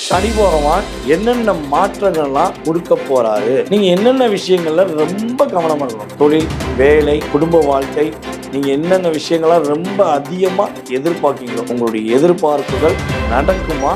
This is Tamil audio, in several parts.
சனி பகவான் என்னென்ன மாற்றங்கள்லாம் கொடுக்க போறாரு, நீங்க என்னென்ன விஷயங்கள்ல ரொம்ப கவனமா இருக்கணும். தொழில், வேலை, குடும்ப வாழ்க்கை, நீங்க என்னென்ன விஷயங்கள்லாம் ரொம்ப அதிகமா எதிர்பார்க்கீங்களோ உங்களுடைய எதிர்பார்ப்புகள் நடக்குமா,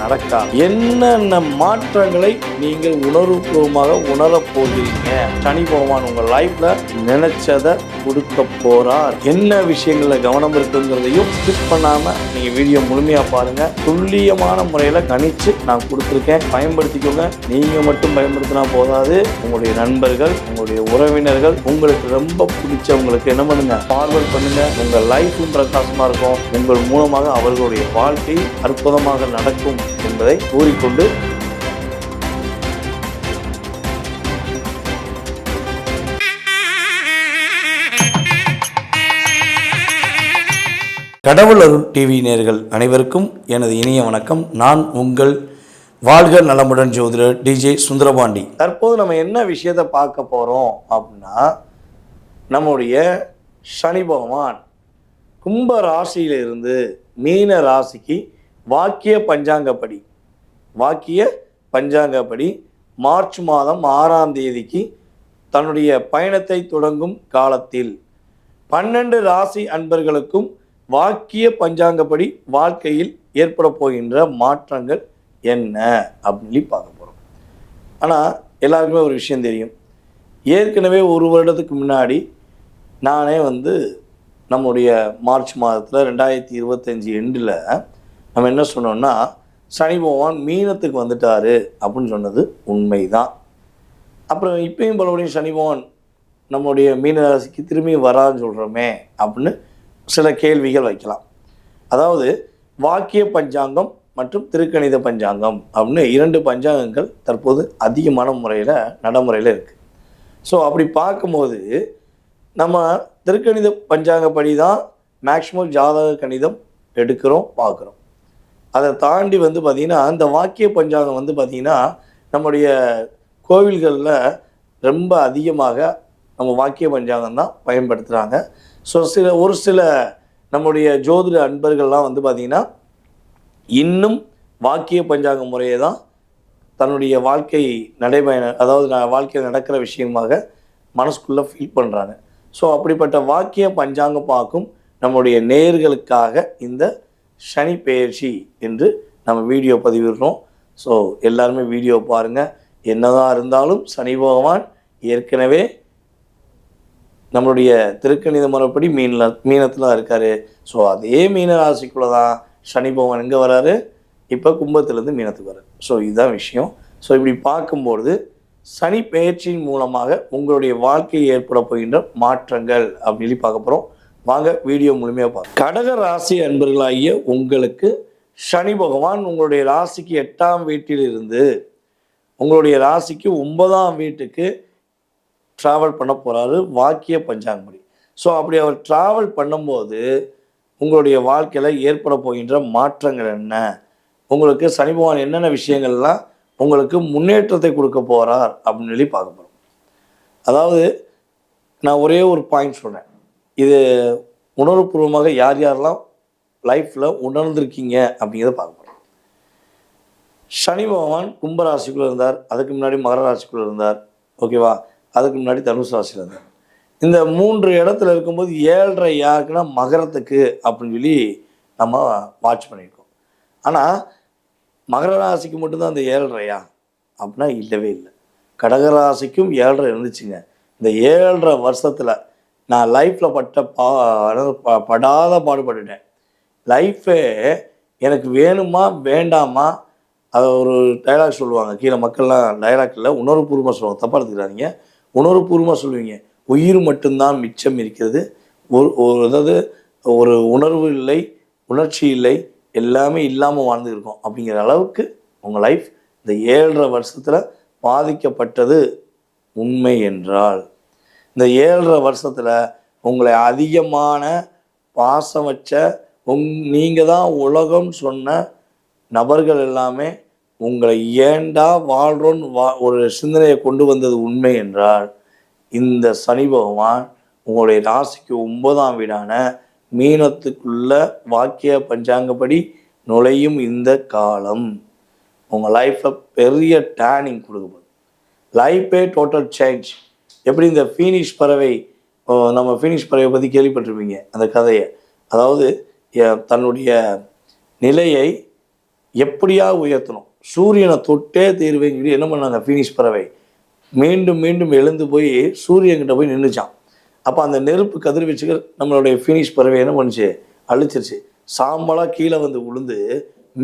நடக்காது? என்னென்ன மாற்றங்களை நீங்கள் உணர்வுபூர்வமாக உணரப் போகிறீங்க? சனி பகவான் உங்க லைஃப்ல நினைச்சதை கொடுக்க போறார். என்ன விஷயங்கள்ல கவனம் இருக்குங்கிறதையும் ஸ்கிப் பண்ணாம நீங்க வீடியோ முழுமையா பாருங்க. துல்லியமான முறையில கணிச்சு நான் கொடுத்துருக்கேன், பயன்படுத்திக்கோங்க. நீங்க மட்டும் பயன்படுத்தினா போதாது, உங்களுடைய நண்பர்கள், உங்களுடைய உறவினர்கள், உங்களுக்கு ரொம்ப பிடிச்சவங்களுக்கு என்ன பண்ணுங்க, ஃபார்வர்ட் பண்ணுங்க. உங்க லைஃபும் பிரகாசமா இருக்கும். உங்கள் மூலமாக அவர்களுடைய வாழ்க்கை அற்புதமாக நடக்கும் என்பதை கூறிக்கொண்டு கடவுள் அருள் டிவி நேயர்கள் அனைவருக்கும் எனது இனிய வணக்கம். நான் உங்கள் வாழ்க நலமுடன் ஜோதிடர் டிஜே சுந்தரபாண்டி. தற்போது நம்ம என்ன விஷயத்தை பார்க்க போகிறோம் அப்படின்னா, நம்முடைய சனி பகவான் கும்ப ராசியிலிருந்து மீன ராசிக்கு வாக்கிய பஞ்சாங்கப்படி மார்ச் மாதம் 6ஆம் தேதிக்கு தன்னுடைய பயணத்தை தொடங்கும் காலத்தில் 12 ராசி அன்பர்களுக்கும் வாக்கிய பஞ்சாங்கப்படி வாழ்க்கையில் ஏற்பட போகின்ற மாற்றங்கள் என்ன அப்படின்னு பார்க்க போகிறோம். ஆனால் எல்லாருக்குமே ஒரு விஷயம் தெரியும். ஏற்கனவே ஒரு வருடத்துக்கு முன்னாடி நானே நம்முடைய மார்ச் மாதத்தில் 2025 எண்டில் நம்ம என்ன சொன்னோம்னா, சனி பகவான் மீனத்துக்கு வந்துட்டாரு அப்படின்னு சொன்னது உண்மைதான். அப்புறம் இப்பயும் பலபடியும் சனி பகவான் நம்முடைய மீன ராசிக்கு திரும்பி வரான்னு சொல்கிறோமே அப்படின்னு சில கேள்விகள் வைக்கலாம். அதாவது வாக்கிய பஞ்சாங்கம் மற்றும் திருக்கணித பஞ்சாங்கம் அப்படின்னு 2 பஞ்சாங்கங்கள் தற்போது அதிகமான முறையில் நடைமுறையில் இருக்குது. ஸோ அப்படி பார்க்கும்போது நம்ம திருக்கணித பஞ்சாங்கப்படி தான் மேக்சிமம் ஜாதக கணிதம் எடுக்கிறோம், பார்க்குறோம். அதை தாண்டி பார்த்திங்கன்னா இந்த வாக்கிய பஞ்சாங்கம் பார்த்திங்கன்னா நம்முடைய கோவில்களில் ரொம்ப அதிகமாக நம்ம வாக்கிய பஞ்சாங்கம் தான் பயன்படுத்துகிறாங்க. ஸோ ஒரு சில நம்முடைய ஜோதிட அன்பர்கள்லாம் பார்த்திங்கன்னா இன்னும் வாக்கிய பஞ்சாங்க முறையை தான் தன்னுடைய வாழ்க்கை நடைபயணம், அதாவது வாழ்க்கையில் நடக்கிற விஷயமாக மனசுக்குள்ளே ஃபீல் பண்ணுறாங்க. ஸோ அப்படிப்பட்ட வாக்கிய பஞ்சாங்கம் பார்க்கும் நம்முடைய நேயர்களுக்காக இந்த சனி பெயர்ச்சி என்று நம்ம வீடியோ பதிவிடுறோம். ஸோ எல்லாருமே வீடியோ பாருங்கள். என்னதான் இருந்தாலும் சனி பகவான் ஏற்கனவே நம்மளுடைய திருக்கணித முறைப்படி மீனத்தில் தான் இருக்கார். ஸோ அதே மீன ராசிக்குள்ளே தான் சனி பகவான் எங்கே வராரு, இப்போ கும்பத்திலேருந்து மீனத்துக்கு வராரு. ஸோ இதுதான் விஷயம். ஸோ இப்படி பார்க்கும்பொழுது சனி பெயர்ச்சியின் மூலமாக உங்களுடைய வாழ்க்கையில் ஏற்பட போகின்ற மாற்றங்கள் அப்படின்னு பார்க்க போகிறோம். வாங்க வீடியோ முழுமையாக பார்க்க. கடக ராசி அன்பர்களாகிய உங்களுக்கு சனி பகவான் உங்களுடைய ராசிக்கு 8ஆம் வீட்டிலிருந்து உங்களுடைய ராசிக்கு 9ஆம் வீட்டுக்கு ட்ராவல் பண்ண போகிறாரு வாக்கிய பஞ்சாங்கப்படி. ஸோ அப்படி அவர் ட்ராவல் பண்ணும்போது உங்களுடைய வாழ்க்கையில் ஏற்பட போகின்ற மாற்றங்கள் என்ன, உங்களுக்கு சனி பகவான் என்னென்ன விஷயங்கள்லாம் உங்களுக்கு முன்னேற்றத்தை கொடுக்க போகிறார் அப்படின்னு சொல்லி பார்க்க போகிறோம். அதாவது நான் ஒரே ஒரு பாயிண்ட் சொன்னேன், இது உணர்வுபூர்வமாக யார் யாரெல்லாம் லைஃப்பில் உணர்ந்திருக்கீங்க அப்படிங்கிறத பார்க்க போகிறோம். சனி பகவான் கும்பராசிக்குள்ளே இருந்தார், அதுக்கு முன்னாடி மகர ராசிக்குள்ளே இருந்தார், ஓகேவா, அதுக்கு முன்னாடி தனுசு ராசியில் இருந்தார். இந்த 3 இடத்துல இருக்கும்போது 7.5 யாருக்குன்னா மகரத்துக்கு அப்படின்னு சொல்லி நம்ம வாட்ச் பண்ணியிருக்கோம். ஆனால் மகர ராசிக்கு மட்டும்தான் அந்த 7.5 அப்படின்னா இல்லவே இல்லை. கடகராசிக்கும் 7.5 இருந்துச்சுங்க. இந்த 7.5 வருஷத்தில் நான் லைஃப்பில் படாத பாடுபட்டுட்டேன். லைஃபே எனக்கு வேணுமா வேண்டாமா, அதை ஒரு டைலாக் சொல்லுவாங்க கீழே மக்கள்லாம், டைலாக்ல உணர்வுபூர்வமாக சொல்லுவாங்க, தப்பாக எடுத்துக்கிறாங்க. உணர்வுபூர்வமாக சொல்லுவீங்க, உயிர் மட்டும்தான் மிச்சம் இருக்கிறது, அதாவது ஒரு உணர்வு இல்லை, உணர்ச்சி இல்லை, எல்லாமே இல்லாமல் வாழ்ந்துருக்கோம் அப்படிங்கிற அளவுக்கு உங்கள் லைஃப் இந்த 7.5 வருஷத்தில் பாதிக்கப்பட்டது உண்மை என்றால், இந்த 7.5 வருஷத்தில் உங்களை அதிகமான பாசம் வச்ச நீங்கள் தான் உலகம்னு சொன்ன நபர்கள் எல்லாமே உங்களை ஏண்டா வாழ்கிறோன்னு ஒரு சிந்தனையை கொண்டு வந்தது உண்மை என்றால், இந்த சனி பகவான் உங்களுடைய ராசிக்கு 9ஆம் வீடான மீனத்துக்குள்ள வாக்கிய பஞ்சாங்கப்படி நுழையும் இந்த காலம் உங்கள் லைஃப்பில் பெரிய டேர்னிங் கொடுக்கும். லைஃபே டோட்டல் சேஞ்ச். எப்படி இந்த ஃபீனிஷ் பறவை, நம்ம ஃபீனிஷ் பறவை பற்றி கேள்விப்பட்டிருப்பீங்க அந்த கதையை. அதாவது தன்னுடைய நிலையை எப்படியா உயர்த்தணும், சூரியனை தொட்டே தீர்வேன்னு சொல்லி என்ன பண்ணாங்க ஃபீனிஷ் பறவை, மீண்டும் மீண்டும் எழுந்து போய் சூரியன்கிட்ட போய் நின்றுச்சான். அப்போ அந்த நெருப்பு கதிர்வீச்சுகள் நம்மளுடைய ஃபீனிஷ் பறவை என்ன பண்ணுச்சு, அழிச்சிருச்சு. சாம்பலாக கீழே வந்து விழுந்து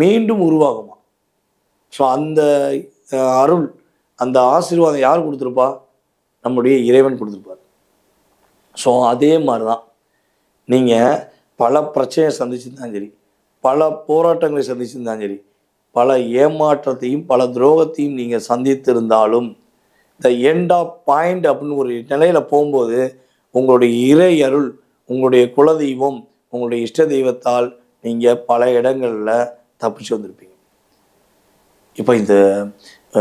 மீண்டும் உருவாகுமா. ஸோ அந்த அருள், அந்த ஆசீர்வாதம் யார் கொடுத்துருப்பா, நம்முடைய இறைவன் கொடுத்துருப்பார். ஸோ அதே மாதிரி தான் நீங்கள் பல பிரச்சனையை சந்திச்சுருந்தாலும் சரி, பல போராட்டங்களை சந்திச்சிருந்தாலும் சரி, பல ஏமாற்றத்தையும் பல துரோகத்தையும் நீங்கள் சந்தித்திருந்தாலும் த எண்ட் ஆஃப் பாயிண்ட் அப்படின்னு ஒரு நிலையில் போகும்போது உங்களுடைய இறை அருள், உங்களுடைய குலதெய்வம், உங்களுடைய இஷ்ட தெய்வத்தால் நீங்கள் பல இடங்களில் தப்பிச்சு வந்திருப்பீங்க. இப்போ இந்த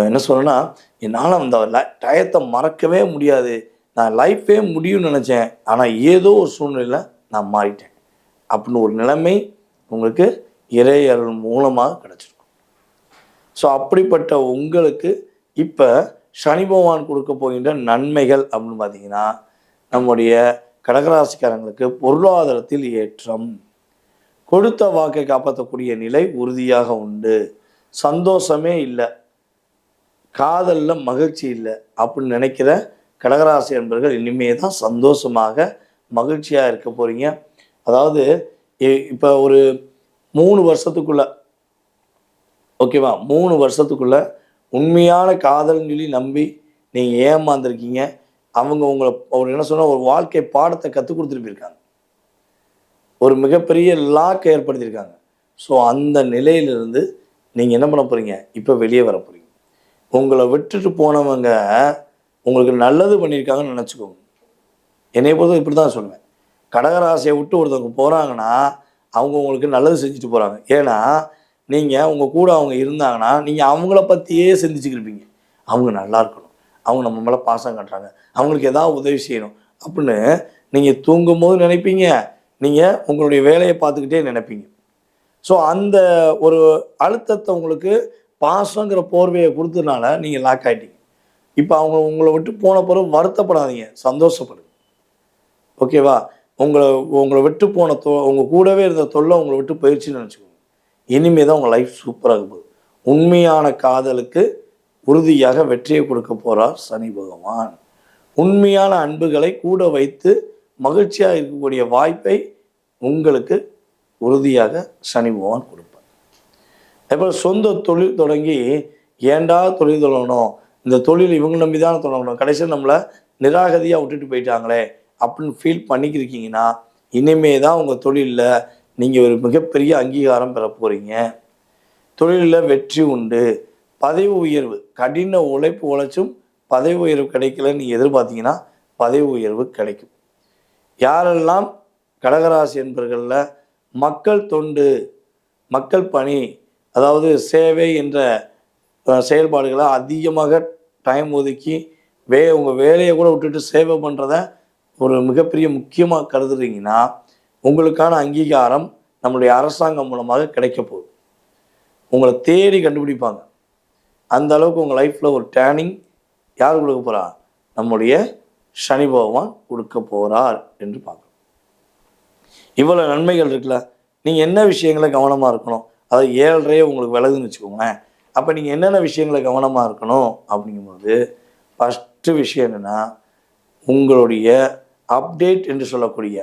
என்ன சொல்கிறேன்னா, என்னால் அந்த டயத்தை மறக்கவே முடியாது, நான் லைஃபே முடியும்னு நினச்சேன், ஆனால் ஏதோ ஒரு சூழ்நிலையில் நான் மாறிட்டேன் அப்படின்னு ஒரு நிலைமை உங்களுக்கு இறை அருள் மூலமாக கிடச்சிருக்கும். ஸோ அப்படிப்பட்ட உங்களுக்கு இப்போ சனி பகவான் கொடுக்க போகின்ற நன்மைகள் அப்படின்னு பார்த்தீங்கன்னா, நம்முடைய கடகராசிக்காரங்களுக்கு பொருளாதாரத்தில் ஏற்றம், கொடுத்த வாக்கை காப்பாற்றக்கூடிய நிலை உறுதியாக உண்டு, சந்தோஷமே இல்லை, காதலில் மகிழ்ச்சி இல்லை அப்படின்னு நினைக்கிற கடகராசி என்பவர்கள் இனிமே தான் சந்தோஷமாக மகிழ்ச்சியாக இருக்க போகிறீங்க. அதாவது இப்போ ஒரு 3 வருஷத்துக்குள்ள, ஓகேவா, 3 வருஷத்துக்குள்ள உண்மையான காதல்னு சொல்லி நம்பி நீங்கள் ஏமாந்துருக்கீங்க. அவங்க உங்களை ஒரு என்ன சொன்னால் ஒரு வாழ்க்கை பாடத்தை கற்றுக் கொடுத்துட்டு போயிருக்காங்க, ஒரு மிகப்பெரிய லாக்கை ஏற்படுத்தியிருக்காங்க. ஸோ அந்த நிலையிலிருந்து நீங்கள் என்ன பண்ண போகிறீங்க, இப்போ வெளியே வர போகிறீங்க. உங்களை விட்டுட்டு போனவங்க உங்களுக்கு நல்லது பண்ணியிருக்காங்கன்னு நினச்சிக்கோங்க. என்னை பொறுத்த இப்படி தான் சொல்லுவேன். கடகராசியை விட்டு ஒருத்தவங்க போகிறாங்கன்னா அவங்க உங்களுக்கு நல்லது செஞ்சுட்டு போகிறாங்க. ஏன்னா நீங்கள் உங்கள் கூட அவங்க இருந்தாங்கன்னா நீங்கள் அவங்கள பற்றியே சிந்திச்சுக்கிருப்பீங்க. அவங்க நல்லா இருக்கணும், அவங்க நம்ம மேலே பாசம் காட்டுறாங்க, அவங்களுக்கு ஏதாவது உதவி செய்யணும் அப்படின்னு நீங்கள் தூங்கும் போது நினைப்பீங்க, நீங்கள் உங்களுடைய வேலையை பார்த்துக்கிட்டே நினைப்பீங்க. ஸோ அந்த ஒரு அழுத்தத்தை உங்களுக்கு பாசங்கிற போர்வையை கொடுத்ததுனால நீங்கள் லாக் ஆகிட்டீங்க. இப்போ அவங்க உங்களை விட்டு போன பிறகு வருத்தப்படாதீங்க, சந்தோஷப்படுங்க. ஓகேவா, உங்களை விட்டு போன உங்கள் கூடவே இருந்த தொல்லை உங்களை விட்டு போயிடுச்சுன்னு நினச்சிக்கோங்க. இனிமே தான் உங்கள் லைஃப் சூப்பராக போகுது. உண்மையான காதலுக்கு உறுதியாக வெற்றியை கொடுக்க போகிறார் சனி பகவான். உண்மையான அன்புகளை கூட வைத்து மகிழ்ச்சியாக இருக்கக்கூடிய வாய்ப்பை உங்களுக்கு உறுதியாக சனி பகவான் கொடுப்பார். அப்புறம் சொந்த தொழில் தொடங்கி ஏண்டா தொழில் தொடங்கணும், இந்த தொழில் இவங்க நம்பி தான் தொடங்கணும், கடைசியில் நம்மளை நிராகதியாக விட்டுட்டு போயிட்டாங்களே அப்படின்னு ஃபீல் பண்ணிக்கிருக்கீங்கன்னா இனிமே தான் உங்கள் தொழிலில் நீங்கள் ஒரு மிகப்பெரிய அங்கீகாரம் பெற போகிறீங்க. தொழிலில் வெற்றி உண்டு, பதவி உயர்வு, கடின உழைப்பு உழைச்சும் பதவி உயர்வு கிடைக்கலன்னு நீங்கள் எதிர்பார்த்தீங்கன்னா பதவி உயர்வு கிடைக்கும். யாரெல்லாம் கடகராசி என்பவர்களில் மக்கள் தொண்டு, மக்கள் பணி, அதாவது சேவை என்ற செயல்பாடுகளை அதிகமாக டைம் ஒதுக்கி உங்கள் வேலையை கூட விட்டுட்டு சேவை பண்ணுறத ஒரு மிகப்பெரிய முக்கியமாக கருதுறீங்கன்னா உங்களுக்கான அங்கீகாரம் நம்மளுடைய அரசாங்கம் மூலமாக கிடைக்க போகுது. உங்களை தேடி கண்டுபிடிப்பாங்க. அந்த அளவுக்கு உங்கள் லைஃப்பில் ஒரு டேர்னிங் யார் கொடுக்க போகிறா, நம்முடைய சனி பகவான் கொடுக்க போகிறார் என்று பார்க்கணும். இவ்வளோ நன்மைகள் இருக்குல்ல, நீங்கள் என்ன விஷயங்களை கவனமாக இருக்கணும், அதாவது 7.5 உங்களுக்கு விலகுன்னு வச்சுக்கோங்களேன். அப்போ நீங்கள் என்னென்ன விஷயங்களை கவனமாக இருக்கணும் அப்படிங்கும்போது ஃபஸ்ட்டு விஷயம் என்னென்னா, உங்களுடைய அப்டேட் என்று சொல்லக்கூடிய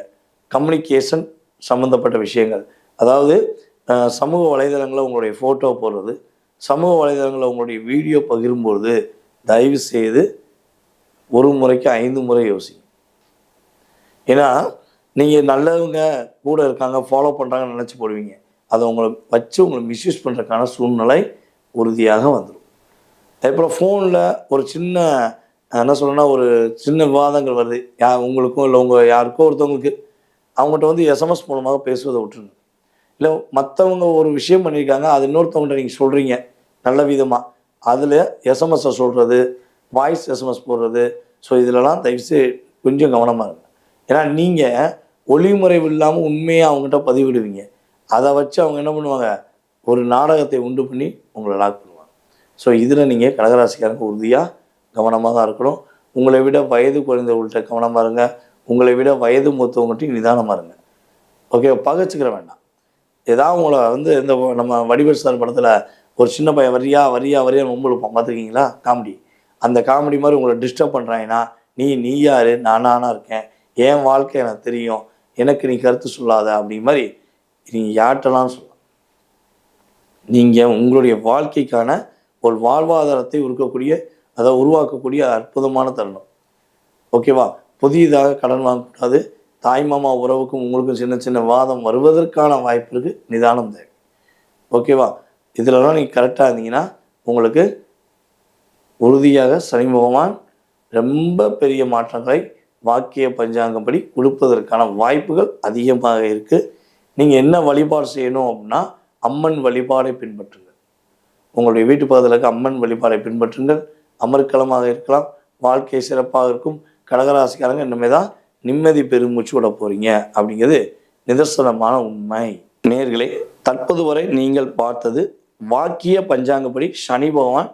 கம்யூனிகேஷன் சம்மந்தப்பட்ட விஷயங்கள். அதாவது சமூக வலைதளங்களில் உங்களுடைய ஃபோட்டோ போடுறது, சமூக வலைதளங்களில் உங்களுடைய வீடியோ பகிரும்பொழுது தயவு செய்து 1 முறைக்கு 5 முறை யோசிங்க. ஏன்னா நீங்கள் நல்லவங்க கூட இருக்காங்க, ஃபாலோ பண்ணுறாங்கன்னு நினச்சி போடுவீங்க, அதை உங்களை வச்சு உங்களை மிஸ்யூஸ் பண்ணுறதுக்கான சூழ்நிலை உறுதியாக வந்துடும். அதுக்கப்புறம் ஃபோனில் ஒரு சின்ன என்ன சொல்லணும்னா ஒரு சின்ன விவாதங்கள் வருது, உங்களுக்கும் இல்லை உங்கள் யாருக்கோ ஒருத்தவங்களுக்கு, அவங்ககிட்ட வந்து எஸ்எம்எஸ் மூலமாக பேசுவதை விட்டுருங்க. இல்லை மற்றவங்க ஒரு விஷயம் பண்ணியிருக்காங்க, அது இன்னொருத்தவங்கள்ட்ட நீங்கள் சொல்கிறீங்க நல்ல விதமாக, அதில் எஸ்எம்எஸ்ஸை சொல்கிறது, வாய்ஸ் எஸ்எம்எஸ் போடுறது, ஸோ இதிலலாம் தயவுசெய்து கொஞ்சம் கவனமாக இருங்க. ஏன்னா நீங்கள் ஒளிமுறைவு இல்லாமல் உண்மையாக அவங்ககிட்ட பதிவிடுவீங்க, அதை வச்சு அவங்க என்ன பண்ணுவாங்க, ஒரு நாடகத்தை உண்டு பண்ணி உங்களை லாக் பண்ணுவாங்க. ஸோ இதில் நீங்கள் கடகராசிக்காரங்க உறுதியாக கவனமாக தான் இருக்கணும். உங்களை விட வயது குறைந்தவங்கள்ட்ட கவனமாக இருங்க. உங்களை விட வயது மூத்தவங்கள்ட்டையும் நிதானமாக இருங்க. ஓகே, பகைச்சிக்கிற வேண்டாம். ஏதாவது உங்களை இந்த நம்ம வடிவேல் சார் படத்தில் ஒரு சின்ன பையன் வரியா மும்பெழுப்பான் பார்த்துருக்கீங்களா? காமெடி. அந்த காமெடி மாதிரி உங்களை டிஸ்டர்ப் பண்ணுறாங்கன்னா, நீ யார், நானா இருக்கேன், என் வாழ்க்கை எனக்கு தெரியும், எனக்கு நீ கருத்து சொல்லாத அப்படி மாதிரி நீங்கள் யார்கிட்டலாம் சொல்லலாம். நீங்கள் உங்களுடைய வாழ்க்கைக்கான ஒரு வாழ்வாதாரத்தை உருவாக்கக்கூடிய அற்புதமான தருணம். ஓகேவா? புதியதாக கடன் வாங்கக்கூடாது. தாய்மாமா உறவுக்கும் உங்களுக்கும் சின்ன சின்ன வாதம் வருவதற்கான வாய்ப்பு இருக்குது. நிதானம் தேவை. ஓகேவா? இதிலலாம் நீங்கள் கரெக்டாக இருந்தீங்கன்னா உங்களுக்கு உறுதியாக சனி பகவான் ரொம்ப பெரிய மாற்றங்களை வாக்கிய பஞ்சாங்கப்படி கொடுப்பதற்கான வாய்ப்புகள் அதிகமாக இருக்குது. நீங்கள் என்ன வழிபாடு செய்யணும் அப்படின்னா, அம்மன் வழிபாடை பின்பற்றுங்கள். உங்களுடைய வீட்டு பக்கத்தில் இருக்க அம்மன் வழிபாடை பின்பற்றுங்கள். அமர்க்களமாக இருக்கலாம். வாழ்க்கை சிறப்பாக இருக்கும். கடகராசிக்காரங்க இனிமே தான் நிம்மதி பெருமூச்சு விட போகிறீங்க அப்படிங்கிறது நிதர்சனமான உண்மை. நேயர்களே, தற்போது வரை நீங்கள் பார்த்தது வாக்கிய பஞ்சாங்கப்படி சனி பகவான்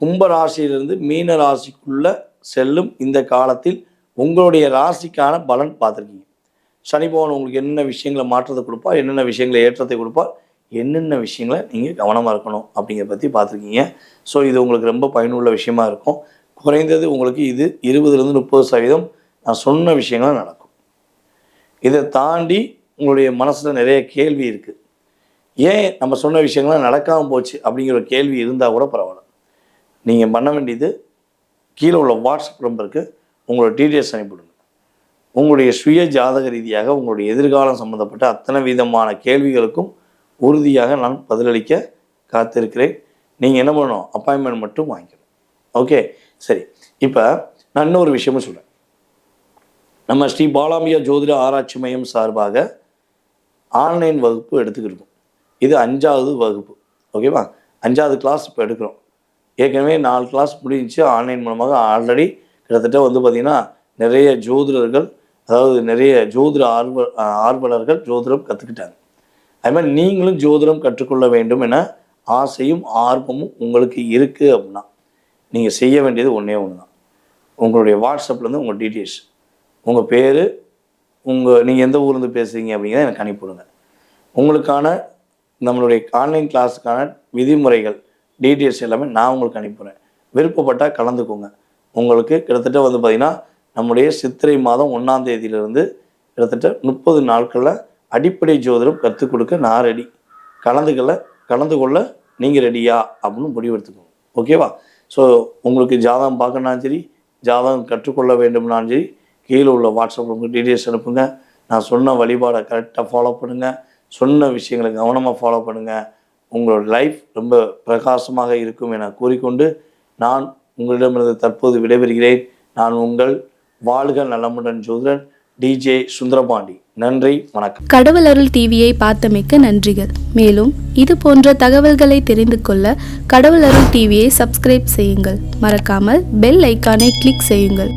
கும்பராசியிலிருந்து மீன ராசிக்குள்ள செல்லும் இந்த காலத்தில் உங்களுடைய ராசிக்கான பலன் பார்த்துருக்கீங்க. சனி பகவான் உங்களுக்கு என்னென்ன விஷயங்களை மாற்றத்தை கொடுப்பார், என்னென்ன விஷயங்களை ஏற்றத்தை கொடுப்பார், என்னென்ன விஷயங்களை நீங்கள் கவனமாக இருக்கணும் அப்படிங்கிறத பற்றி பார்த்துருக்கீங்க. ஸோ இது உங்களுக்கு ரொம்ப பயனுள்ள விஷயமா இருக்கும். குறைந்தது உங்களுக்கு இது 20-30% நான் சொன்ன விஷயங்கள் நடக்கும். இதை தாண்டி உங்களுடைய மனசில் நிறைய கேள்வி இருக்குது. ஏன் நம்ம சொன்ன விஷயங்கள்லாம் நடக்காமல் போச்சு அப்படிங்கிற ஒரு கேள்வி இருந்தால் கூட பரவாயில்ல. நீங்கள் பண்ண வேண்டியது கீழே உள்ள வாட்ஸ்அப் நம்பருக்கு உங்களோட டீட்டெயில்ஸ் அனுப்பிவிடுங்க. உங்களுடைய சுய ஜாதக ரீதியாக உங்களுடைய எதிர்காலம் சம்மந்தப்பட்ட அத்தனை விதமான கேள்விகளுக்கும் உறுதியாக நான் பதிலளிக்க காத்திருக்கிறேன். நீங்கள் என்ன பண்ணணும்? அப்பாயின்மெண்ட் மட்டும் வாங்கிக்கணும். ஓகே, சரி. இப்போ நான் இன்னொரு விஷயமும் சொல்கிறேன். நம்ம ஸ்ரீ பாலாம்பிகா ஜோதிட ஆராய்ச்சி மையம் சார்பாக ஆன்லைன் வகுப்பு எடுத்துக்கிட்டோம். இது 5வது வகுப்பு. ஓகேவா? 5வது கிளாஸ் இப்போ எடுக்கிறோம். ஏற்கனவே 4 கிளாஸ் முடிஞ்சிச்சு. ஆன்லைன் மூலமாக ஆல்ரெடி கிட்டத்தட்ட பார்த்திங்கன்னா நிறைய ஜோதிடர்கள், அதாவது நிறைய ஜோதிட ஆர்வலர்கள் ஜோதிடம் கற்றுக்கிட்டாங்க. அது மாதிரி நீங்களும் ஜோதிடம் கற்றுக்கொள்ள வேண்டும் என ஆசையும் ஆர்வமும் உங்களுக்கு இருக்குது அப்படின்னா நீங்கள் செய்ய வேண்டியது ஒன்றே ஒன்று தான். உங்களுடைய வாட்ஸ்அப்லேருந்து உங்கள் டீட்டெயில்ஸ், உங்கள் பேர், நீங்கள் எந்த ஊர்லேருந்து பேசுகிறீங்க அப்படிங்கிறத எனக்கு அனுப்பிவிடுங்க. உங்களுக்கான நம்மளுடைய ஆன்லைன் கிளாஸுக்கான விதிமுறைகள் டீட்டெயில்ஸ் எல்லாமே நான் உங்களுக்கு அனுப்பிடுறேன். விருப்பப்பட்டால் கலந்துக்கோங்க. உங்களுக்கு கிட்டத்தட்ட பார்த்திங்கன்னா நம்முடைய சித்திரை மாதம் 1ஆம் தேதியிலிருந்து கிட்டத்தட்ட 30 நாட்களில் அடிப்படை ஜோதிடம் கற்றுக் கொடுக்க நான் ரெடி. கலந்து கொள்ள நீங்கள் ரெடியா அப்படின்னு முடிவெடுத்துக்கோங்க. ஓகேவா? ஸோ உங்களுக்கு ஜாதகம் பார்க்கணும்னாலும் சரி, ஜாதகம் கற்றுக்கொள்ள வேண்டும்னாலும் சரி, கீழே உள்ள வாட்ஸ்அப்பில் உங்களுக்கு டீட்டெயில்ஸ் அனுப்புங்க. நான் சொன்ன வழிபாடை கரெக்டாக ஃபாலோ பண்ணுங்கள். சொன்ன விஷயங்களை கவனமாக ஃபாலோ பண்ணுங்கள். உங்களோட லைஃப் ரொம்ப பிரகாசமாக இருக்கும் என கூறிக்கொண்டு நான் உங்களிடமிருந்து தற்போது விடைபெறுகிறேன். நான் உங்கள் வாழ்க நலமுடன் ஜோதிடன் DJ சுந்தரபாண்டி. நன்றி, வணக்கம். கடவுள் அருள் டிவியை பார்த்தமைக்க நன்றிகள். மேலும் இது போன்ற தகவல்களை தெரிந்து கொள்ள கடவுள் அருள் டிவியை சப்ஸ்கிரைப் செய்யுங்கள். மறக்காமல் பெல் ஐக்கானை கிளிக் செய்யுங்கள்.